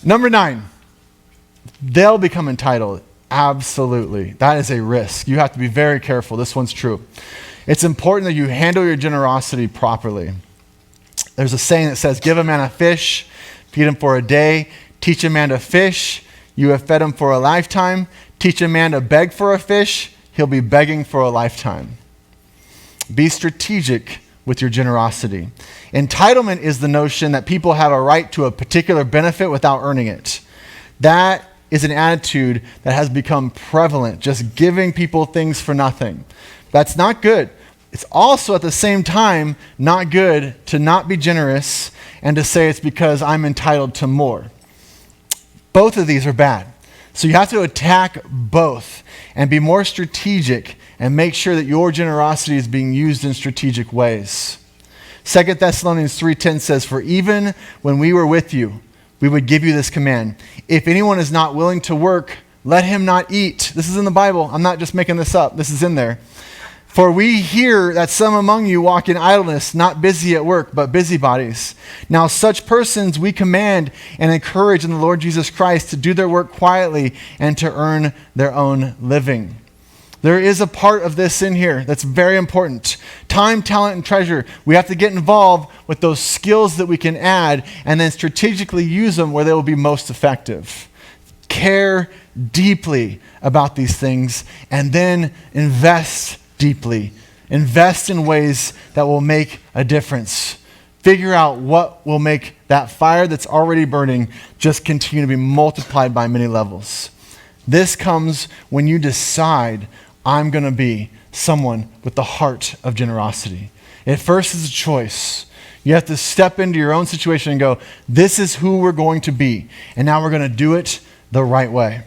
Number 9, they'll become entitled. Absolutely. That is a risk. You have to be very careful. This one's true. It's important that you handle your generosity properly. There's a saying that says, give a man a fish, feed him for a day, teach a man to fish, you have fed him for a lifetime, teach a man to beg for a fish, he'll be begging for a lifetime. Be strategic with your generosity. Entitlement is the notion that people have a right to a particular benefit without earning it. That is an attitude that has become prevalent, just giving people things for nothing. That's not good. It's also at the same time not good to not be generous and to say it's because I'm entitled to more. Both of these are bad. So you have to attack both and be more strategic and make sure that your generosity is being used in strategic ways. 2 Thessalonians 3:10 says, for even when we were with you, we would give you this command. If anyone is not willing to work, let him not eat. This is in the Bible. I'm not just making this up. This is in there. For we hear that some among you walk in idleness, not busy at work, but busybodies. Now such persons we command and encourage in the Lord Jesus Christ to do their work quietly and to earn their own living. There is a part of this in here that's very important. Time, talent, and treasure. We have to get involved with those skills that we can add and then strategically use them where they will be most effective. Care deeply about these things and then invest deeply. Invest in ways that will make a difference. Figure out what will make that fire that's already burning just continue to be multiplied by many levels. This comes when you decide, I'm going to be someone with the heart of generosity. At first, it's a choice. You have to step into your own situation and go, this is who we're going to be. And now we're going to do it the right way.